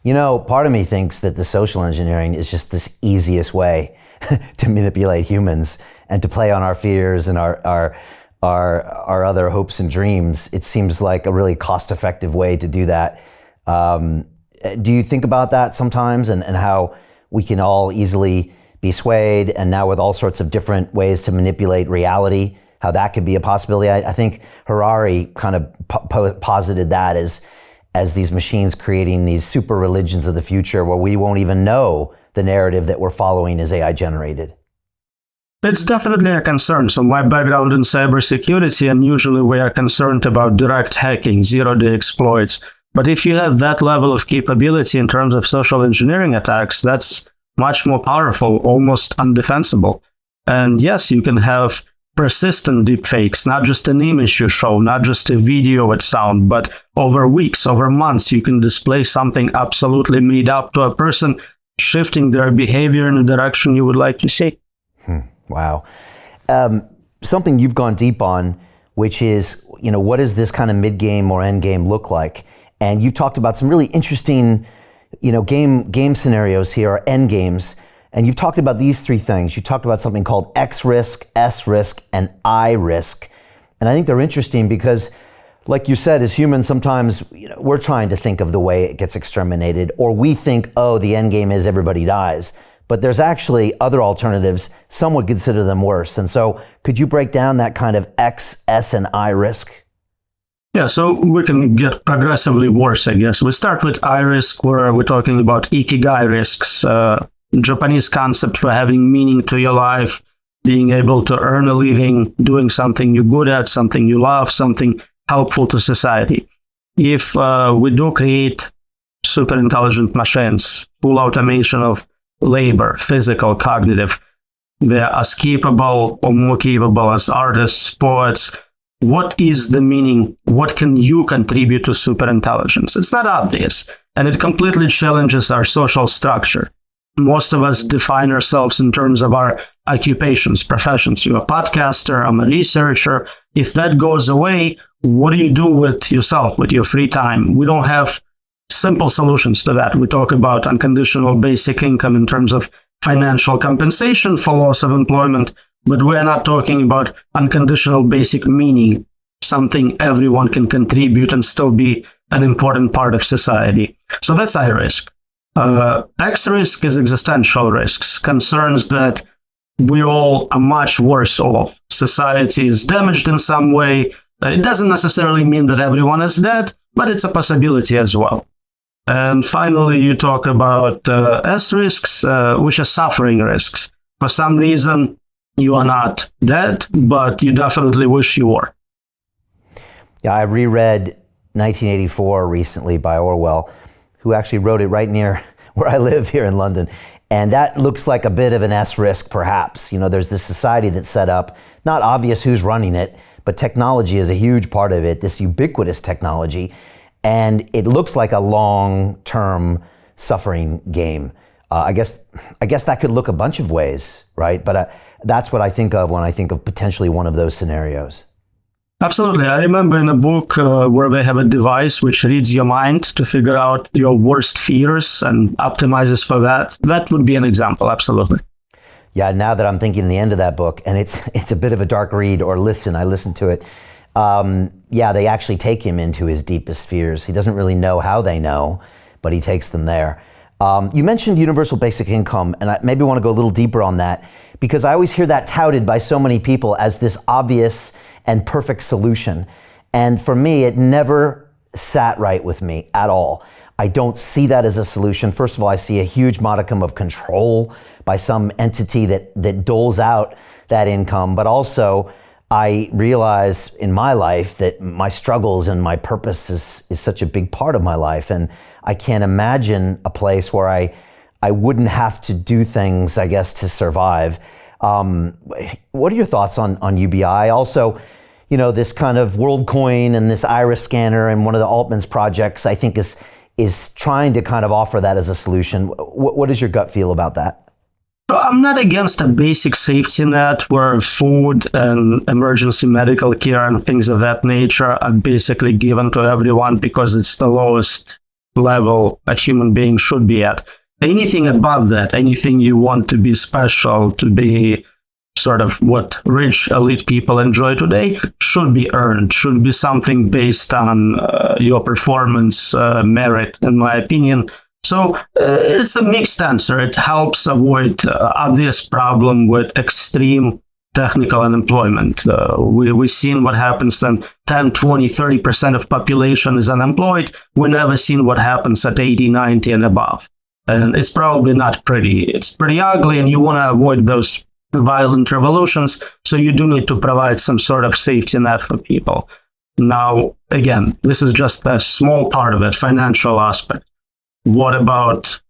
Part of me thinks that the social engineering is just this easiest way to manipulate humans and to play on our fears and our other hopes and dreams. It seems like a really cost-effective way to do that. Do you think about that sometimes, and how we can all easily be swayed, and now with all sorts of different ways to manipulate reality, how that could be a possibility? I think Harari kind of posited that as these machines creating these super religions of the future where we won't even know the narrative that we're following is AI generated. It's definitely a concern. So my background in cybersecurity, and usually we are concerned about direct hacking, zero-day exploits. But if you have that level of capability in terms of social engineering attacks, that's much more powerful, almost undefensible. And yes, you can have persistent deepfakes, not just an image you show, not just a video with sound, but over weeks, over months, you can display something absolutely made up to a person, shifting their behavior in a direction you would like to see. Wow. Something you've gone deep on, which is, what does this kind of mid-game or end-game look like? And you've talked about some really interesting, game scenarios here, or end games. And you've talked about these three things. You talked about something called X risk, S risk, and I risk. And I think they're interesting because, like you said, as humans, sometimes we're trying to think of the way it gets exterminated, or we think, oh, the end game is everybody dies. But there's actually other alternatives. Some would consider them worse. And so could you break down that kind of X, S, and I risk? Yeah, so we can get progressively worse, I guess. We start with I risk, where we're talking about ikigai risks, Japanese concept for having meaning to your life, being able to earn a living, doing something you're good at, something you love, something helpful to society. If we do create super intelligent machines, full automation of labor, physical, cognitive, they're as capable or more capable as artists, poets. What is the meaning? What can you contribute to superintelligence? It's not obvious, and it completely challenges our social structure. Most of us define ourselves in terms of our occupations, professions. You're a podcaster, I'm a researcher. If that goes away, what do you do with yourself, with your free time? We don't have simple solutions to that. We talk about unconditional basic income in terms of financial compensation for loss of employment, but we're not talking about unconditional basic meaning, something everyone can contribute and still be an important part of society. So that's I risk. X risk is existential risks, concerns that we all are much worse off. Society is damaged in some way. It doesn't necessarily mean that everyone is dead, but it's a possibility as well. And finally, you talk about S risks, which are suffering risks. For some reason, you are not dead, but you definitely wish you were. Yeah, I reread 1984 recently by Orwell, who actually wrote it right near where I live here in London. And that looks like a bit of an S risk, perhaps. There's this society that's set up, not obvious who's running it, but technology is a huge part of it, this ubiquitous technology. And it looks like a long-term suffering game. I guess that could look a bunch of ways, right? But that's what I think of when I think of potentially one of those scenarios. Absolutely. I remember in a book where they have a device which reads your mind to figure out your worst fears and optimizes for that. That would be an example, absolutely. Yeah, now that I'm thinking the end of that book, and it's a bit of a dark read, or I listened to it. They actually take him into his deepest fears. He doesn't really know how they know, but he takes them there. You mentioned universal basic income, and I maybe want to go a little deeper on that, because I always hear that touted by so many people as this obvious and perfect solution. And for me, it never sat right with me at all. I don't see that as a solution. First of all, I see a huge modicum of control by some entity that doles out that income, but also I realize in my life that my struggles and my purpose is such a big part of my life. And I can't imagine a place where I wouldn't have to do things, I guess, to survive. What are your thoughts on UBI? Also, this kind of WorldCoin and this iris scanner and one of the Altman's projects, I think is trying to kind of offer that as a solution. What does your gut feel about that? I'm not against a basic safety net where food and emergency medical care and things of that nature are basically given to everyone because it's the lowest level a human being should be at. Anything above that, anything you want to be special, to be sort of what rich elite people enjoy today, should be earned, should be something based on your performance, merit, in my opinion. So it's a mixed answer. It helps avoid obvious problem with extreme technical unemployment. We've seen what happens when 10, 20, 30% of population is unemployed. We've never seen what happens at 80, 90 and above. And it's probably not pretty. It's pretty ugly, and you want to avoid those violent revolutions. So you do need to provide some sort of safety net for people. Now, again, this is just a small part of it, financial aspect. What about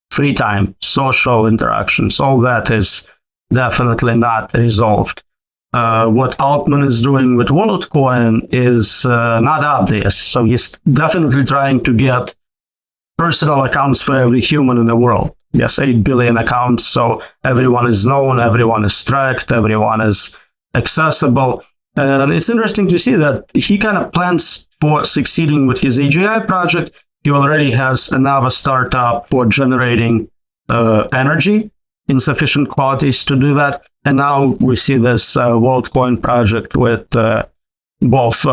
free time, social interactions? All that is definitely not resolved. What Altman is doing with WorldCoin is not obvious. So he's definitely trying to get personal accounts for every human in the world. Yes, 8 billion accounts, so everyone is known, everyone is tracked, everyone is accessible. And it's interesting to see that he kind of plans for succeeding with his AGI project. He already has another startup for generating energy in sufficient quantities to do that. And now we see this WorldCoin project with both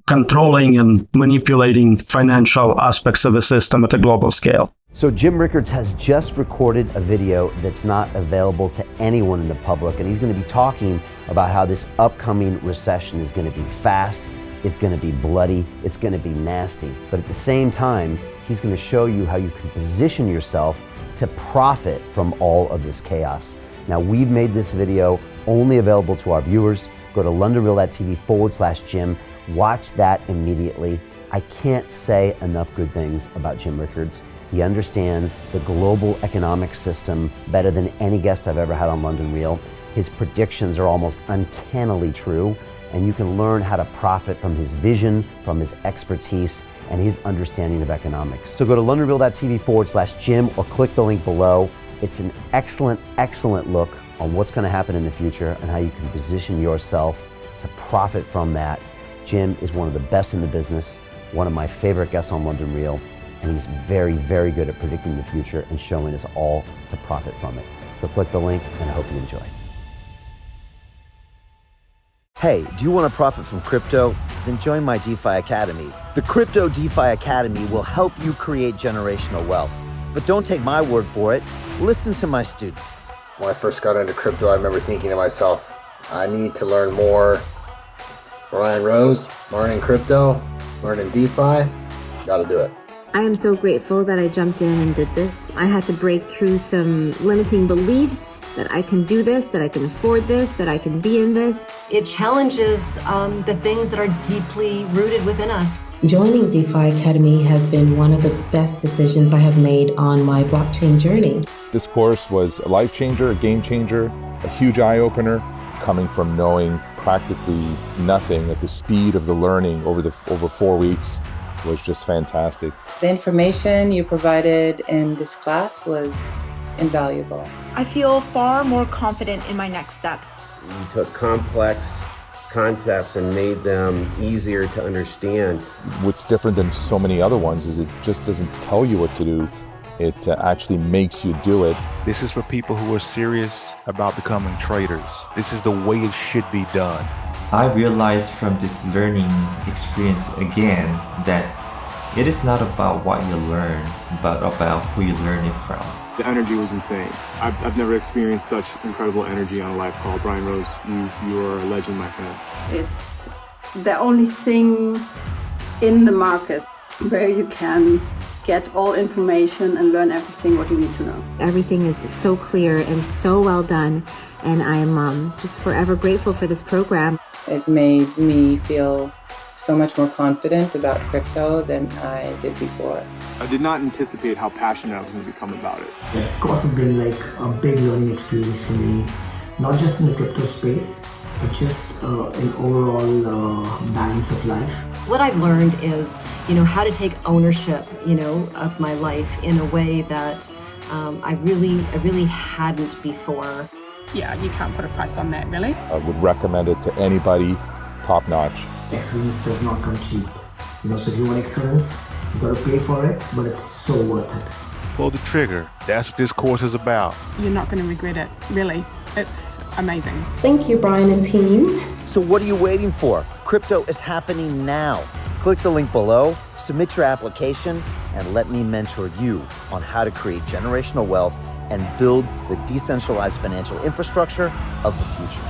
controlling and manipulating financial aspects of the system at a global scale. So Jim Rickards has just recorded a video that's not available to anyone in the public, and he's going to be talking about how this upcoming recession is going to be fast, it's going to be bloody, it's going to be nasty. But at the same time, he's going to show you how you can position yourself to profit from all of this chaos. Now, we've made this video only available to our viewers. Go to londonreal.tv/Jim. Watch that immediately. I can't say enough good things about Jim Rickards. He understands the global economic system better than any guest I've ever had on London Real. His predictions are almost uncannily true, and you can learn how to profit from his vision, from his expertise, and his understanding of economics. So go to londonreal.tv/Jim or click the link below. It's an excellent, excellent look on what's going to happen in the future and how you can position yourself to profit from that. Jim is one of the best in the business, one of my favorite guests on London Real, and he's very, very good at predicting the future and showing us all to profit from it. So click the link, and I hope you enjoy. Hey, do you want to profit from crypto? Then join my DeFi Academy. The Crypto DeFi Academy will help you create generational wealth. But don't take my word for it. Listen to my students. When I first got into crypto, I remember thinking to myself, I need to learn more. Brian Rose, learning crypto, learning DeFi, gotta do it. I am so grateful that I jumped in and did this. I had to break through some limiting beliefs that I can do this, that I can afford this, that I can be in this. It challenges the things that are deeply rooted within us. Joining DeFi Academy has been one of the best decisions I have made on my blockchain journey. This course was a life changer, a game changer, a huge eye-opener, coming from knowing practically nothing at the speed of the learning over 4 weeks was just fantastic. The information you provided in this class was invaluable. I feel far more confident in my next steps. You took complex concepts and made them easier to understand. What's different than so many other ones is it just doesn't tell you what to do. It actually makes you do it. This is for people who are serious about becoming traders. This is the way it should be done. I realized from this learning experience again that it is not about what you learn, but about who you learn it from. The energy was insane. I've never experienced such incredible energy on a live call. Brian Rose, you are a legend, my friend. It's the only thing in the market where you can get all information and learn everything what you need to know. Everything is so clear and so well done, and I am just forever grateful for this program. It made me feel so much more confident about crypto than I did before. I did not anticipate how passionate I was going to become about it. It's also been like a big learning experience for me, not just in the crypto space, but just an overall balance of life. What I've learned is, how to take ownership, of my life in a way that I really hadn't before. Yeah, you can't put a price on that, really. I would recommend it to anybody, top notch. Excellence does not come cheap. So if you want excellence, you got to pay for it, but it's so worth it. Pull the trigger. That's what this course is about. You're not going to regret it, really. It's amazing. Thank you, Brian and team. So what are you waiting for? Crypto is happening now. Click the link below, submit your application, and let me mentor you on how to create generational wealth and build the decentralized financial infrastructure of the future.